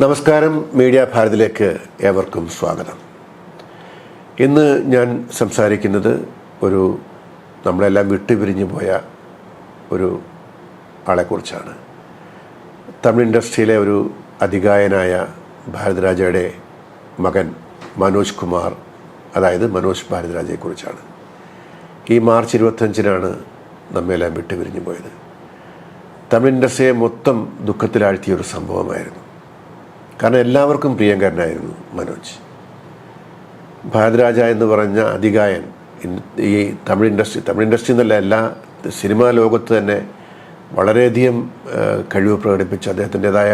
നമസ്കാരം. മീഡിയ ഭാരതിലേക്ക് ഏവർക്കും സ്വാഗതം. ഇന്ന് ഞാൻ സംസാരിക്കുന്നത് നമ്മളെല്ലാം വിട്ടുപിരിഞ്ഞു പോയ ഒരു ആളെക്കുറിച്ചാണ്. തമിഴ് ഇൻഡസ്ട്രിയിലെ ഒരു അതികായനായ ഭാരതിരാജയുടെ മകൻ മനോജ് കുമാർ, അതായത് മനോജ് ഭാരതിരാജയെക്കുറിച്ചാണ്. ഈ മാർച്ച് 25-നാണ് നമ്മെല്ലാം വിട്ടുപിരിഞ്ഞു പോയത്. തമിഴ് ഇൻഡസ്ട്രിയെ മൊത്തം ദുഃഖത്തിലാഴ്ത്തിയൊരു സംഭവമായിരുന്നു. കാരണം എല്ലാവർക്കും പ്രിയങ്കരനായിരുന്നു മനോജ്. ഭാരതിരാജ എന്ന് പറഞ്ഞ അതികായൻ ഈ തമിഴ് ഇൻഡസ്ട്രി എന്നല്ല, എല്ലാ സിനിമാ ലോകത്ത് തന്നെ വളരെയധികം കഴിവ് പ്രകടിപ്പിച്ച, അദ്ദേഹത്തിൻ്റെതായ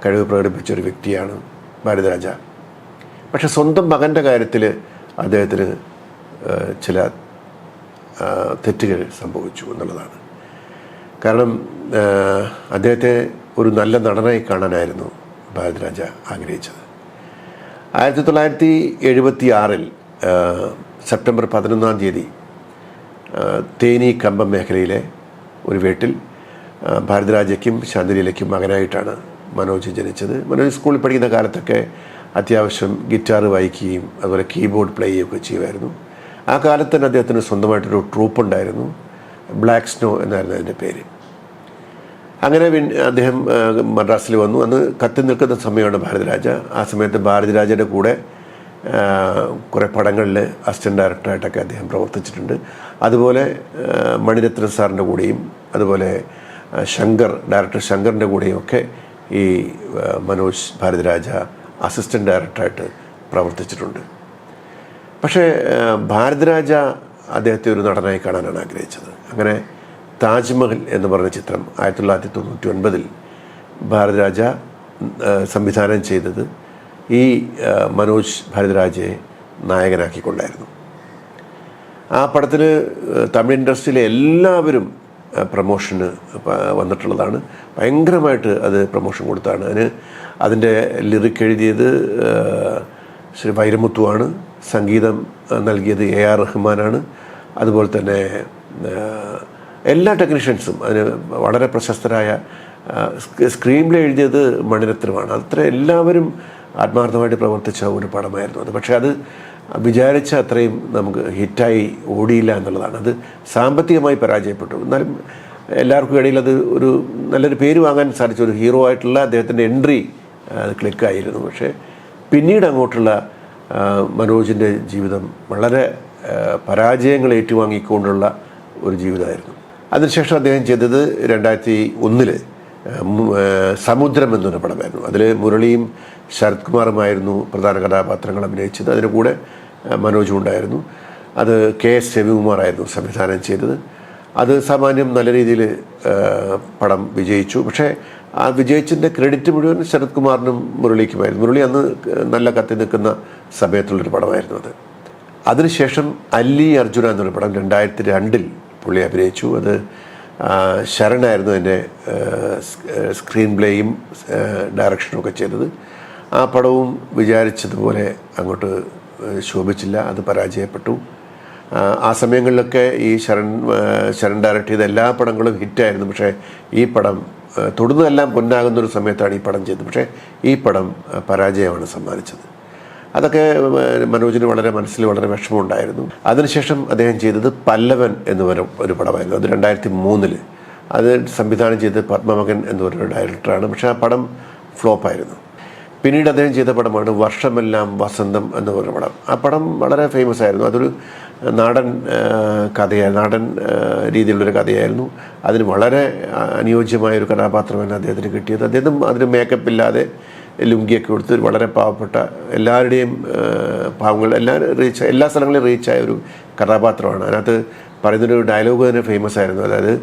കഴിവ് പ്രകടിപ്പിച്ച ഒരു വ്യക്തിയാണ് ഭാരതിരാജ. പക്ഷെ സ്വന്തം മകൻ്റെ കാര്യത്തിൽ അദ്ദേഹത്തിന് ചില തെറ്റുകൾ സംഭവിച്ചു എന്നുള്ളതാണ്. കാരണം അദ്ദേഹത്തെ ഒരു നല്ല നടനായി കാണാനായിരുന്നു ഭാരതിരാജ ആഗ്രഹിച്ചത്. 1976 സെപ്റ്റംബർ 11 തേനി കമ്പം മേഖലയിലെ ഒരു വീട്ടിൽ ഭാരതിരാജയ്ക്കും ശാന്തിലീലയ്ക്കും മകനായിട്ടാണ് മനോജ് ജനിച്ചത്. മനോജ് സ്കൂളിൽ പഠിക്കുന്ന കാലത്തൊക്കെ അത്യാവശ്യം ഗിറ്റാർ വായിക്കുകയും അതുപോലെ കീബോർഡ് പ്ലേ ചെയ്യുകയൊക്കെ ചെയ്യുമായിരുന്നു. ആ കാലത്ത് തന്നെ അദ്ദേഹത്തിന് സ്വന്തമായിട്ടൊരു ട്രൂപ്പ് ഉണ്ടായിരുന്നു. ബ്ലാക്ക് സ്നോ എന്നായിരുന്നു അതിൻ്റെ പേര്. അങ്ങനെ അദ്ദേഹം മദ്രാസിൽ വന്നു. അന്ന് കത്തി നിൽക്കുന്ന സമയമാണ് ഭാരതിരാജ. ആ സമയത്ത് ഭാരതിരാജയുടെ കൂടെ കുറേ പടങ്ങളിൽ അസിസ്റ്റൻ്റ് ഡയറക്ടറായിട്ടൊക്കെ അദ്ദേഹം പ്രവർത്തിച്ചിട്ടുണ്ട്. അതുപോലെ മണിരത്നം സാറിൻ്റെ കൂടെയും അതുപോലെ ഡയറക്ടർ ശങ്കറിൻ്റെ കൂടെയും ഒക്കെ ഈ മനോജ് ഭാരതിരാജ അസിസ്റ്റൻ്റ് ഡയറക്ടറായിട്ട് പ്രവർത്തിച്ചിട്ടുണ്ട്. പക്ഷേ ഭാരതിരാജ അദ്ദേഹത്തെ ഒരു നടനായി കാണാനാണ് ആഗ്രഹിച്ചത്. അങ്ങനെ താജ്മഹൽ എന്ന് പറഞ്ഞ ചിത്രം 1999 ഭാരതിരാജ സംവിധാനം ചെയ്തത് ഈ മനോജ് ഭാരതിരാജയെ നായകനാക്കിക്കൊണ്ടായിരുന്നു. ആ പടത്തിന് തമിഴ് ഇൻഡസ്ട്രിയിലെ എല്ലാവരും പ്രമോഷന് വന്നിട്ടുള്ളതാണ്. ഭയങ്കരമായിട്ട് അത് പ്രമോഷൻ കൊടുത്താണ്. അതിൻ്റെ ലിറിക് എഴുതിയത് ശ്രീ വൈരമുത്തുവാണ്. സംഗീതം നൽകിയത് AR റഹ്മാനാണ്. അതുപോലെ തന്നെ എല്ലാ ടെക്നീഷ്യൻസും അതിന് വളരെ പ്രശസ്തരായ, സ്ക്രീൻ പ്ലേ എഴുതിയത് മണിരത്നമാണ്. അത്ര എല്ലാവരും ആത്മാർത്ഥമായിട്ട് പ്രവർത്തിച്ച ഒരു പടമായിരുന്നു അത്. പക്ഷേ അത് വിചാരിച്ച അത്രയും നമുക്ക് ഹിറ്റായി ഓടിയില്ല എന്നുള്ളതാണ്. അത് സാമ്പത്തികമായി പരാജയപ്പെട്ടു. എന്നാലും എല്ലാവർക്കും ഇടയിൽ അത് ഒരു നല്ലൊരു പേര് വാങ്ങാൻ സാധിച്ച ഒരു ഹീറോ ആയിട്ടുള്ള അദ്ദേഹത്തിൻ്റെ എൻട്രി അത് ക്ലിക്കായിരുന്നു. പക്ഷേ പിന്നീട് അങ്ങോട്ടുള്ള മനോജിൻ്റെ ജീവിതം വളരെ പരാജയങ്ങൾ ഏറ്റുവാങ്ങിക്കൊണ്ടുള്ള ഒരു ജീവിതമായിരുന്നു. അതിനുശേഷം അദ്ദേഹം ചെയ്തത് 2001 സമുദ്രം എന്നൊരു പടമായിരുന്നു. അതിൽ മുരളിയും ശരത് കുമാറുമായിരുന്നു പ്രധാന കഥാപാത്രങ്ങൾ അഭിനയിച്ചത്. അതിന് കൂടെ മനോജും ഉണ്ടായിരുന്നു. അത് KS രവികുമാറായിരുന്നു സംവിധാനം ചെയ്തത്. അത് സാമാന്യം നല്ല രീതിയിൽ പടം വിജയിച്ചു. പക്ഷേ ആ വിജയിച്ചതിൻ്റെ ക്രെഡിറ്റ് മുഴുവൻ ശരത് കുമാറിനും മുരളിക്കുമായിരുന്നു. മുരളി അന്ന് നല്ല കത്തി നിൽക്കുന്ന സമയത്തുള്ളൊരു പടമായിരുന്നു അത്. അതിനുശേഷം അല്ലി അർജുന എന്നൊരു പടം 2002 പുള്ളി അഭിനയിച്ചു. അത് ശരണായിരുന്നു അതിൻ്റെ സ്ക്രീൻ പ്ലേയും ഡയറക്ഷനും ഒക്കെ ചെയ്തത്. ആ പടവും വിചാരിച്ചതുപോലെ അങ്ങോട്ട് ശോഭിച്ചില്ല, അത് പരാജയപ്പെട്ടു. ആ സമയങ്ങളിലൊക്കെ ഈ ശരൺ ഡയറക്റ്റ് ചെയ്ത എല്ലാ പടങ്ങളും ഹിറ്റായിരുന്നു. പക്ഷേ ഈ പടം തൊടുന്നതെല്ലാം പൊന്നാകുന്നൊരു സമയത്താണ് ഈ പടം ചെയ്തത്. പക്ഷേ ഈ പടം പരാജയമാണ് സമ്മാനിച്ചത്. അതൊക്കെ മനോജിന് മനസ്സിൽ വളരെ വിഷമമുണ്ടായിരുന്നു. അതിനുശേഷം അദ്ദേഹം ചെയ്തത് പല്ലവൻ എന്ന് ഒരു പടമായിരുന്നു. അത് 2003 അത് സംവിധാനം ചെയ്തത് പത്മമകൻ എന്നൊരു ഡയറക്ടറാണ്. പക്ഷേ ആ പടം ഫ്ലോപ്പായിരുന്നു. പിന്നീട് അദ്ദേഹം ചെയ്ത പടമാണ് വർഷമെല്ലാം വസന്തം എന്ന് പറഞ്ഞ പടം. ആ പടം വളരെ ഫേമസ് ആയിരുന്നു. അതൊരു നാടൻ രീതിയിലുള്ളൊരു കഥയായിരുന്നു. അതിന് വളരെ അനുയോജ്യമായൊരു കഥാപാത്രമാണ് അദ്ദേഹത്തിന് കിട്ടിയത്. അദ്ദേഹം അതിന് മേക്കപ്പ് ഇല്ലാതെ ലുങ്കിയൊക്കെ കൊടുത്ത് വളരെ പാവപ്പെട്ട എല്ലാവരുടെയും പാവങ്ങൾ എല്ലാ സ്ഥലങ്ങളിലും റീച്ചായ ഒരു കഥാപാത്രമാണ്. അതിനകത്ത് പറയുന്നൊരു ഡയലോഗ് തന്നെ ഫേമസ് ആയിരുന്നു. അതായത്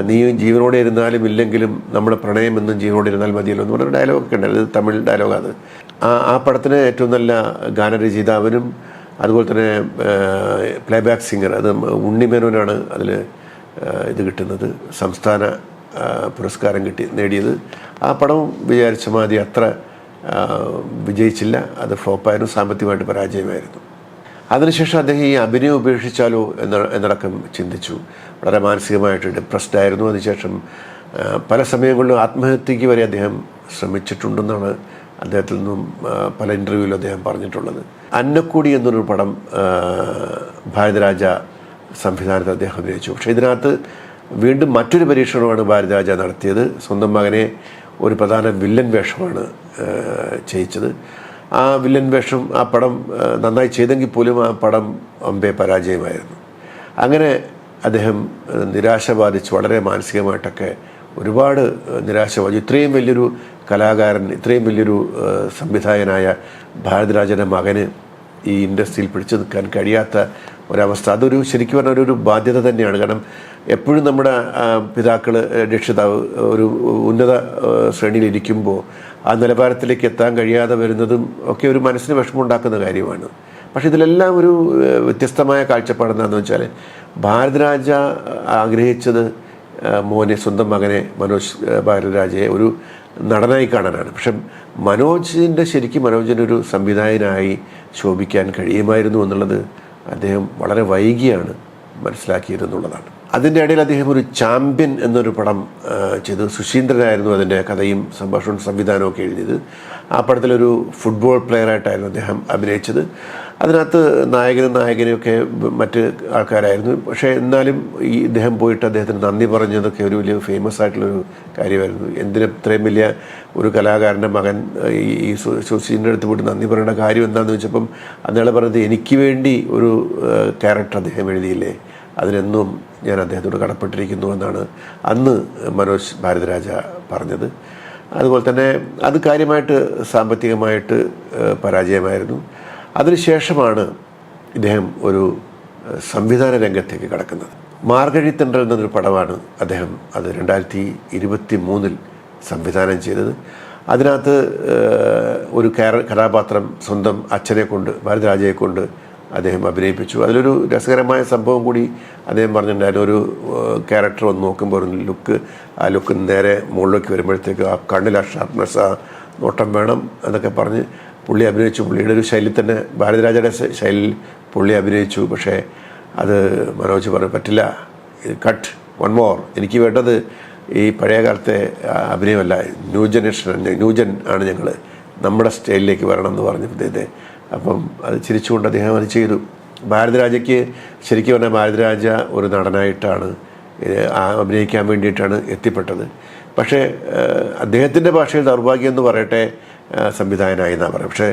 നീ ജീവനോടെ ഇരുന്നാലും ഇല്ലെങ്കിലും നമ്മുടെ പ്രണയം എന്നും ജീവനോടെ ഇരുന്നാൽ മതിയല്ലോ എന്ന് പറഞ്ഞൊരു ഡയലോഗൊക്കെ ഉണ്ട്. അത് തമിഴ് ഡയലോഗാണ്. ആ പടത്തിന് ഏറ്റവും നല്ല ഗാനരചയിതാവിനും അതുപോലെ തന്നെ പ്ലേബാക്ക് സിംഗർ അത് ഉണ്ണിമേനോനാണ് അതിൽ ഇത് കിട്ടുന്നത്, സംസ്ഥാന പുരസ്കാരം നേടിയത്. ആ പടം വിചാരിച്ച മാതിരി അത്ര വിജയിച്ചില്ല, അത് ഫ്ലോപ്പായിരുന്നു, സാമ്പത്തികമായിട്ട് പരാജയമായിരുന്നു. അതിനുശേഷം അദ്ദേഹം ഈ അഭിനയം ഉപേക്ഷിച്ചാലോ എന്നടക്കം ചിന്തിച്ചു. വളരെ മാനസികമായിട്ട് ഡിപ്രസ്ഡ് ആയിരുന്നു. അതിനുശേഷം പല സമയങ്ങളിലും ആത്മഹത്യക്ക് വരെ അദ്ദേഹം ശ്രമിച്ചിട്ടുണ്ടെന്നാണ് അദ്ദേഹത്തിൽ നിന്നും പല ഇൻ്റർവ്യൂവിലും അദ്ദേഹം പറഞ്ഞിട്ടുള്ളത്. അന്നക്കൂടി എന്നൊരു പടം ഭാരതരാജ സംവിധാനത്തിൽ അദ്ദേഹം അഭിനയിച്ചു. പക്ഷേ ഇതിനകത്ത് വീണ്ടും മറ്റൊരു പരീക്ഷണമാണ് ഭാരതരാജ നടത്തിയത്. സ്വന്തം മകനെ ഒരു പ്രധാന വില്ലൻ വേഷമാണ് ചെയ്യിച്ചത്. ആ വില്ലൻ വേഷം ആ പടം നന്നായി ചെയ്തെങ്കിൽ പോലും ആ പടം അമ്പേ പരാജയമായിരുന്നു. അങ്ങനെ അദ്ദേഹം നിരാശ ബാധിച്ച് വളരെ മാനസികമായിട്ടൊക്കെ ഒരുപാട് നിരാശ ബാധിച്ചു. ഇത്രയും വലിയൊരു കലാകാരൻ, ഇത്രയും വലിയൊരു സംവിധായകനായ ഭാരതരാജൻ്റെ മകന് ഈ ഇൻഡസ്ട്രിയിൽ പിടിച്ചു നിൽക്കാൻ കഴിയാത്ത ഒരവസ്ഥ, അതൊരു ശരിക്കും പറഞ്ഞാൽ ഒരു ബാധ്യത തന്നെയാണ്. കാരണം എപ്പോഴും നമ്മുടെ പിതാക്കൾ, രക്ഷിതാവ് ഒരു ഉന്നത ശ്രേണിയിലിരിക്കുമ്പോൾ ആ നിലവാരത്തിലേക്ക് എത്താൻ കഴിയാതെ വരുന്നതും ഒക്കെ ഒരു മനസ്സിന് വിഷമമുണ്ടാക്കുന്ന കാര്യമാണ്. പക്ഷേ ഇതിലെല്ലാം ഒരു വ്യത്യസ്തമായ കാഴ്ചപ്പാടെന്താണെന്ന് വെച്ചാൽ ഭാരതരാജ ആഗ്രഹിച്ചത് മോനെ, സ്വന്തം മകനെ മനോജ് ഭാരതരാജയെ ഒരു നടനായി കാണാനാണ്. പക്ഷെ ശരിക്കും മനോജിനൊരു സംവിധായകനായി ശോഭിക്കാൻ കഴിയുമായിരുന്നു എന്നുള്ളത് അദ്ദേഹം വളരെ വൈകിയാണ് മനസ്സിലാക്കിയതെന്നുള്ളതാണ്. അതിൻ്റെ ഇടയിൽ അദ്ദേഹം ഒരു ചാമ്പ്യൻ എന്നൊരു പടം ചെയ്തു. സുശീന്ദ്രനായിരുന്നു അതിൻ്റെ കഥയും സംഭാഷണവും സംവിധാനമൊക്കെ എഴുതിയത്. ആ പടത്തിലൊരു ഫുട്ബോൾ പ്ലെയറായിട്ടായിരുന്നു അദ്ദേഹം അഭിനയിച്ചത്. അതിനകത്ത് നായകനെയൊക്കെ മറ്റ് ആൾക്കാരായിരുന്നു. പക്ഷേ എന്നാലും ഈ ഇദ്ദേഹം പോയിട്ട് അദ്ദേഹത്തിന് നന്ദി പറഞ്ഞതൊക്കെ ഒരു വലിയ ഫേമസ് ആയിട്ടുള്ളൊരു കാര്യമായിരുന്നു. ഇത്രയും വലിയ ഒരു കലാകാരൻ്റെ മകൻ ഈ സുശീന്ദ്രൻ്റെ അടുത്ത് പോയിട്ട് നന്ദി പറയേണ്ട കാര്യം എന്താണെന്ന് വെച്ചപ്പം അദ്ദേഹം പറഞ്ഞത്, എനിക്ക് വേണ്ടി ഒരു ക്യാരക്ടർ അദ്ദേഹം എഴുതിയില്ലേ, അതിനെന്നും ഞാൻ അദ്ദേഹത്തോട് കടപ്പെട്ടിരിക്കുന്നു എന്നാണ് അന്ന് മനോജ് ഭാരതരാജ പറഞ്ഞത്. അതുപോലെ തന്നെ അത് കാര്യമായിട്ട് സാമ്പത്തികമായിട്ട് പരാജയമായിരുന്നു. അതിനുശേഷമാണ് ഇദ്ദേഹം ഒരു സംവിധാന രംഗത്തേക്ക് കടക്കുന്നത്. മാർഗഴി തെണ്ടൽ എന്നൊരു പടമാണ് അദ്ദേഹം അത് 2023 സംവിധാനം ചെയ്തത്. അതിനകത്ത് ഒരു കഥാപാത്രം സ്വന്തം അച്ഛനെ കൊണ്ട്, ഭാരതരാജയെ കൊണ്ട് അദ്ദേഹം അഭിനയിപ്പിച്ചു. അതിലൊരു രസകരമായ സംഭവം കൂടി അദ്ദേഹം പറഞ്ഞിട്ടുണ്ടായിരുന്നു. ഒരു ക്യാരക്ടർ വന്ന് നോക്കുമ്പോൾ ഒരു ആ ലുക്ക് നേരെ മുകളിലേക്ക് വരുമ്പോഴത്തേക്ക് ആ കണ്ണിൽ ആ ഷാർപ്നെസ്, ആ നോട്ടം വേണം എന്നൊക്കെ പറഞ്ഞ് പുള്ളി അഭിനയിച്ചു. പുള്ളിയുടെ ഒരു ശൈലി തന്നെ, ഭാരതരാജയുടെ ശൈലിയിൽ പുള്ളി അഭിനയിച്ചു. പക്ഷേ അത് മനോജ് പറഞ്ഞു, പറ്റില്ല, കട്ട്, വൺ മോർ, എനിക്ക് വേണ്ടത് ഈ പഴയ കാലത്തെ അഭിനയമല്ല, ന്യൂജൻ ആണ് ഞങ്ങൾ, നമ്മുടെ സ്റ്റൈലിലേക്ക് വരണം എന്ന് പറഞ്ഞപ്പോഴത്തേക്ക് അപ്പം അത് ചിരിച്ചുകൊണ്ട് അദ്ദേഹം അത് ചെയ്തു. ഭാരതരാജയ്ക്ക് ശരിക്കും പറഞ്ഞാൽ ഭാരതരാജ ഒരു നടനായിട്ടാണ് അഭിനയിക്കാൻ വേണ്ടിയിട്ടാണ് എത്തിപ്പെട്ടത്. പക്ഷേ അദ്ദേഹത്തിൻ്റെ ഭാഷയിൽ ദൗർഭാഗ്യം എന്ന് പറയട്ടെ സംവിധായകനായി എന്നാണ് പറയുന്നത്. പക്ഷേ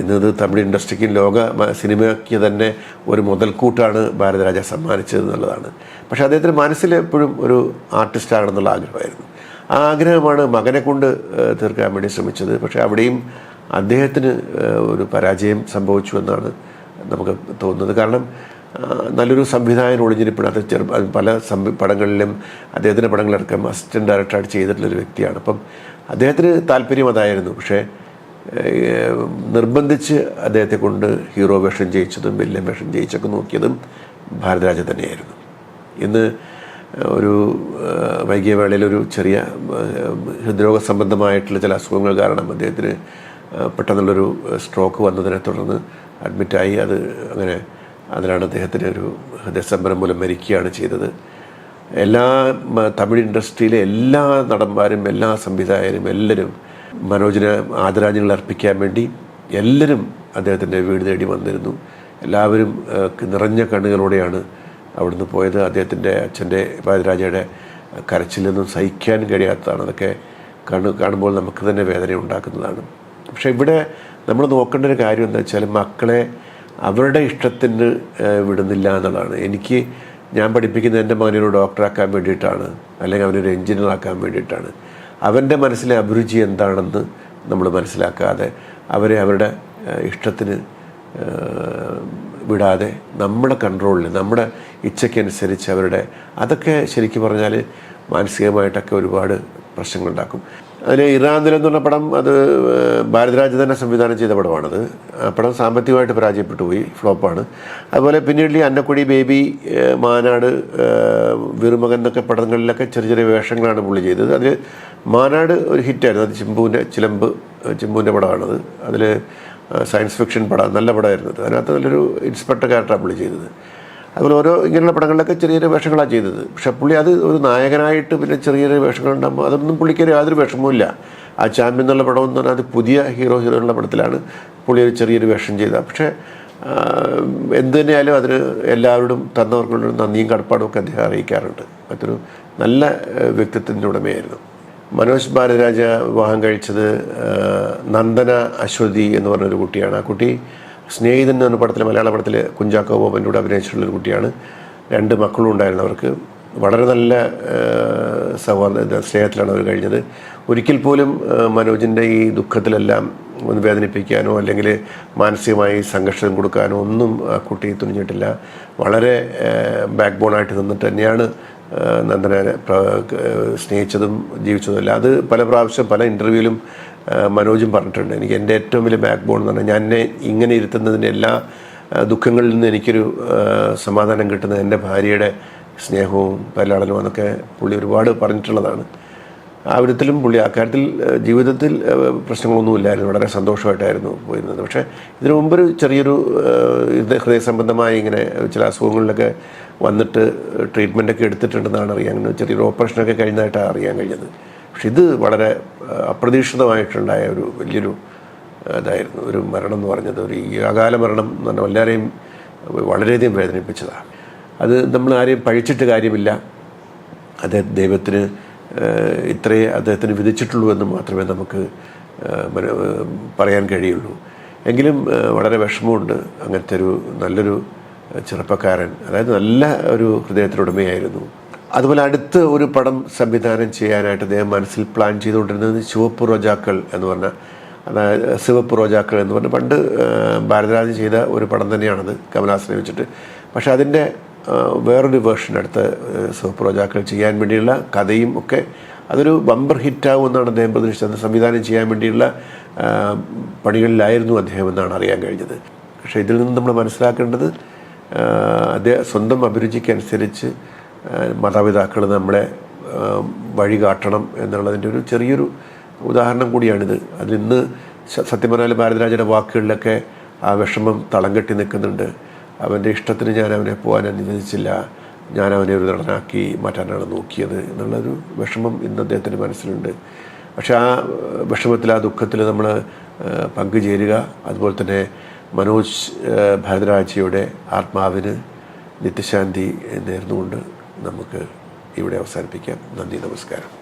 ഇന്നത് തമിഴ് ഇൻഡസ്ട്രിക്കും ലോക സിനിമയ്ക്ക് തന്നെ ഒരു മുതൽക്കൂട്ടാണ് ഭാരതരാജ സമ്മാനിച്ചത് എന്നുള്ളതാണ്. പക്ഷേ അദ്ദേഹത്തിൻ്റെ മനസ്സിൽ എപ്പോഴും ഒരു ആർട്ടിസ്റ്റാണെന്നുള്ള ആഗ്രഹമായിരുന്നു. ആ ആഗ്രഹമാണ് മകനെ കൊണ്ട് തീർക്കാൻ വേണ്ടി ശ്രമിച്ചത്. പക്ഷേ അവിടെയും അദ്ദേഹത്തിന് ഒരു പരാജയം സംഭവിച്ചു എന്നാണ് നമുക്ക് തോന്നുന്നത്. കാരണം നല്ലൊരു സംവിധായകൻ ഒളിഞ്ഞിരിപ്പിനകത്ത് പല പടങ്ങളിലും അദ്ദേഹത്തിൻ്റെ പടങ്ങളിലടക്കം അസിസ്റ്റൻറ്റ് ഡയറക്ടറായിട്ട് ചെയ്തിട്ടുള്ളൊരു വ്യക്തിയാണ്. അപ്പം അദ്ദേഹത്തിന് താല്പര്യം അതായിരുന്നു. പക്ഷേ നിർബന്ധിച്ച് അദ്ദേഹത്തെ കൊണ്ട് ഹീറോ വേഷം ചെയ്യിച്ചതും വില്ലൻ വേഷം ചെയ്യിച്ചൊക്കെ നോക്കിയതും ഭാരതരാജ തന്നെയായിരുന്നു. ഇന്ന് ഒരു വൈകിയ വേളയിൽ ഒരു ചെറിയ ഹൃദ്രോഗ സംബന്ധമായിട്ടുള്ള ചില അസുഖങ്ങൾ കാരണം അദ്ദേഹത്തിന് പെട്ടെന്നുള്ളൊരു സ്ട്രോക്ക് വന്നതിനെ തുടർന്ന് അഡ്മിറ്റായി. അതിലാണ് അദ്ദേഹത്തിന് ഒരു ഹൃദയസ്തംഭനം മൂലം മരിക്കുകയാണ് ചെയ്തത്. തമിഴ് ഇൻഡസ്ട്രിയിലെ എല്ലാ നടന്മാരും, എല്ലാ സംവിധായകരും, എല്ലാവരും മനോജിന് ആദരാഞ്ജലികൾ അർപ്പിക്കാൻ വേണ്ടി എല്ലാവരും അദ്ദേഹത്തിൻ്റെ വീട് തേടി വന്നിരുന്നു. എല്ലാവരും നിറഞ്ഞ കണ്ണുകളോടെയാണ് അവിടുന്ന് പോയത്. അദ്ദേഹത്തിൻ്റെ അച്ഛൻ്റെ ഭാരതരാജയുടെ കരച്ചിലൊന്നും സഹിക്കാൻ കഴിയാത്തതാണ്. അതൊക്കെ കാണുമ്പോൾ നമുക്ക് തന്നെ വേദന ഉണ്ടാക്കുന്നതാണ്. പക്ഷേ ഇവിടെ നമ്മൾ നോക്കേണ്ട ഒരു കാര്യം എന്താ വെച്ചാൽ മക്കളെ അവരുടെ ഇഷ്ടത്തിന് വിടുന്നില്ല എന്നുള്ളതാണ്. ഞാൻ പഠിപ്പിക്കുന്നത് എൻ്റെ മകനെ ഒരു ഡോക്ടറാക്കാൻ വേണ്ടിയിട്ടാണ്, അല്ലെങ്കിൽ അവനൊരു എഞ്ചിനീയറാക്കാൻ വേണ്ടിയിട്ടാണ്. അവൻ്റെ മനസ്സിലെ അഭിരുചി എന്താണെന്ന് നമ്മൾ മനസ്സിലാക്കാതെ അവരുടെ ഇഷ്ടത്തിന് വിടാതെ നമ്മുടെ കൺട്രോളിൽ, നമ്മുടെ ഇച്ഛയ്ക്കനുസരിച്ച് അതൊക്കെ ശരിക്കും പറഞ്ഞാൽ മാനസികമായിട്ടൊക്കെ ഒരുപാട് പ്രശ്നങ്ങളുണ്ടാക്കും. അതിൽ ഇറാനിൽ എന്നുള്ള പടം, അത് ഭാരതരാജ തന്നെ സംവിധാനം ചെയ്ത പടമാണത്. ആ പടം സാമ്പത്തികമായിട്ട് പരാജയപ്പെട്ടു പോയി, ഫ്ലോപ്പാണ്. അതുപോലെ പിന്നീട് ഈ അന്നക്കുടി, ബേബി, മാനാട്, വിറുമകൻ എന്നൊക്കെ പടങ്ങളിലൊക്കെ ചെറിയ ചെറിയ വേഷങ്ങളാണ് പുള്ളി ചെയ്തത്. അതിൽ മാനാട് ഒരു ഹിറ്റായിരുന്നു. അത് ചിമ്പുവിൻ്റെ പടമാണത്. അതിൽ സയൻസ് ഫിക്ഷൻ പടം, നല്ല പടമായിരുന്നു. അതിനകത്ത് നല്ലൊരു ഇൻസ്പെക്ടർ ക്യാരക്ടറാണ് പുള്ളി ചെയ്തത്. അതുപോലെ ഓരോ ഇങ്ങനെയുള്ള പടങ്ങളിലൊക്കെ ചെറിയ ചെറിയ വേഷങ്ങളാണ് ചെയ്തത്. പക്ഷേ പുള്ളി അത് ഒരു നായകനായിട്ട് പിന്നെ ചെറിയ ചെറിയ വേഷങ്ങളുണ്ടാകുമ്പോൾ അതൊന്നും പുള്ളിക്കൊരു യാതൊരു വിഷമവുമില്ല. ആ ചാമ്പ്യൻ എന്നുള്ള പടം എന്ന് പറഞ്ഞാൽ അത് പുതിയ ഹീറോയിനുള്ള പടത്തിലാണ് പുള്ളി ഒരു ചെറിയൊരു വേഷം ചെയ്ത. പക്ഷേ എന്തു തന്നെയായാലും അതിന് എല്ലാവരോടും തന്നവർക്കുള്ള നന്ദിയും കടപ്പാടും ഒക്കെ അദ്ദേഹം അറിയിക്കാറുണ്ട്. മറ്റൊരു നല്ല വ്യക്തിത്വത്തിൻ്റെ ഉടമയായിരുന്നു. മനോജ് ഭാരദ്വാജ വിവാഹം കഴിച്ചത് നന്ദന അശ്വതി എന്ന് പറഞ്ഞൊരു കുട്ടിയാണ്. ആ കുട്ടി സ്നേഹിതൻ എന്ന പടത്തിൽ, മലയാള പടത്തിൽ കുഞ്ചാക്കോ ബോബൻ്റെ കൂടെ അഭിനയിച്ചിട്ടുള്ളൊരു കുട്ടിയാണ്. 2 മക്കളും ഉണ്ടായിരുന്നു അവർക്ക്. വളരെ നല്ല സൗഹാർദ്ദ സ്നേഹത്തിലാണ് അവർ കഴിഞ്ഞത്. ഒരിക്കൽ പോലും മനോജിൻ്റെ ഈ ദുഃഖത്തിലെല്ലാം ഒന്ന് വേദനിപ്പിക്കാനോ അല്ലെങ്കിൽ മാനസികമായി സംഘർഷം കൊടുക്കാനോ ഒന്നും ആ കുട്ടി തുനിഞ്ഞിട്ടില്ല. വളരെ ബാക്ക് ബോണായിട്ട് നിന്നിട്ട് തന്നെയാണ് നന്ദനെ സ്നേഹിച്ചതും ജീവിച്ചതുമല്ല. അത് പല പ്രാവശ്യം പല ഇൻ്റർവ്യൂവിലും മനോജും പറഞ്ഞിട്ടുണ്ട്. എനിക്ക് എൻ്റെ ഏറ്റവും വലിയ ബാക്ക് ബോൺ എന്ന് പറഞ്ഞാൽ ഞാൻ എന്നെ ഇങ്ങനെ ഇരുത്തുന്നതിൻ്റെ എല്ലാ ദുഃഖങ്ങളിൽ നിന്ന് എനിക്കൊരു സമാധാനം കിട്ടുന്നത് എൻ്റെ ഭാര്യയുടെ സ്നേഹവും പരിലാളനവും എന്നൊക്കെ പുള്ളി ഒരുപാട് പറഞ്ഞിട്ടുള്ളതാണ്. ആ വിധത്തിലും പുള്ളി അക്കാര്യത്തിൽ ജീവിതത്തിൽ പ്രശ്നങ്ങളൊന്നുമില്ലായിരുന്നു, വളരെ സന്തോഷമായിട്ടായിരുന്നു പോയിരുന്നത്. പക്ഷേ ഇതിനു മുമ്പൊരു ചെറിയൊരു ഹൃദയ സംബന്ധമായി ഇങ്ങനെ ചില അസുഖങ്ങളിലൊക്കെ വന്നിട്ട് ട്രീറ്റ്മെൻറ്റൊക്കെ എടുത്തിട്ടുണ്ടെന്നാണ് അറിയാൻ, ചെറിയൊരു ഓപ്പറേഷനൊക്കെ കഴിഞ്ഞതായിട്ടാണ് അറിയാൻ കഴിഞ്ഞത്. പക്ഷെ ഇത് വളരെ അപ്രതീക്ഷിതമായിട്ടുണ്ടായ ഒരു വലിയൊരു ഇതായിരുന്നു ഒരു മരണം എന്ന് പറഞ്ഞത്. ഒരു ഈ അകാല മരണം എന്ന് പറഞ്ഞാൽ എല്ലാവരെയും വളരെയധികം വേദനിപ്പിച്ചതാണ്. അത് നമ്മൾ ആരെയും പഴിച്ചിട്ട് കാര്യമില്ല. ദൈവത്തിന് ഇത്രയേ അദ്ദേഹത്തിന് വിധിച്ചിട്ടുള്ളൂ എന്ന് മാത്രമേ നമുക്ക് പറയാൻ കഴിയുള്ളൂ. എങ്കിലും വളരെ വിഷമമുണ്ട്. അങ്ങനത്തെ ഒരു നല്ലൊരു ചെറുപ്പക്കാരൻ, അതായത് നല്ല ഒരു ഹൃദയത്തിനുടമയായിരുന്നു. അതുപോലെ അടുത്ത് ഒരു പടം സംവിധാനം ചെയ്യാനായിട്ട് അദ്ദേഹം മനസ്സിൽ പ്ലാൻ ചെയ്തുകൊണ്ടിരുന്നത് ചുവപ്പ് റോജാക്കൾ എന്ന് പറഞ്ഞ, അതായത് സിവപ്പ് റോജാക്കൾ എന്ന് പറഞ്ഞ് പണ്ട് ഭാരതരാജൻ ചെയ്ത ഒരു പടം തന്നെയാണത്, കമലഹാസനെ വെച്ചിട്ട്. പക്ഷെ അതിൻ്റെ വേറൊരു വേർഷൻ അടുത്ത് സിവപ്പ് റോജാക്കൾ ചെയ്യാൻ വേണ്ടിയുള്ള കഥയും ഒക്കെ അതൊരു ബമ്പർ ഹിറ്റാവും എന്നാണ് അദ്ദേഹം പ്രതീക്ഷിച്ചത്. സംവിധാനം ചെയ്യാൻ വേണ്ടിയുള്ള പണികളിലായിരുന്നു അദ്ദേഹം എന്നാണ് അറിയാൻ കഴിഞ്ഞത്. പക്ഷേ ഇതിൽ നിന്ന് നമ്മൾ മനസ്സിലാക്കേണ്ടത് അദ്ദേഹം സ്വന്തം അഭിരുചിക്കനുസരിച്ച് മാതാപിതാക്കൾ നമ്മളെ വഴി കാട്ടണം എന്നുള്ളതിൻ്റെ ഒരു ചെറിയൊരു ഉദാഹരണം കൂടിയാണിത്. അതിന്ന് സത്യം പറഞ്ഞാൽ ഭാരതരാജയുടെ വാക്കുകളിലൊക്കെ ആ വിഷമം തളം കെട്ടി നിൽക്കുന്നുണ്ട്. അവൻ്റെ ഇഷ്ടത്തിന് ഞാൻ അവനെ പോകാൻ അനുവദിച്ചില്ല, ഞാൻ അവനെ ഒരു നടനാക്കി മാറ്റാനാണ് നോക്കിയത് എന്നുള്ളൊരു വിഷമം ഇന്ന് അദ്ദേഹത്തിൻ്റെ മനസ്സിലുണ്ട്. പക്ഷെ ആ വിഷമത്തിൽ, ആ ദുഃഖത്തിൽ നമ്മൾ പങ്കുചേരുക. അതുപോലെ തന്നെ മനോജ് ഭാരദ്വാജയുടെ ആത്മാവിന് നിത്യശാന്തി നേർന്നുകൊണ്ട് നമുക്ക് ഇവിടെ അവസാനിപ്പിക്കാം. നന്ദി, നമസ്കാരം.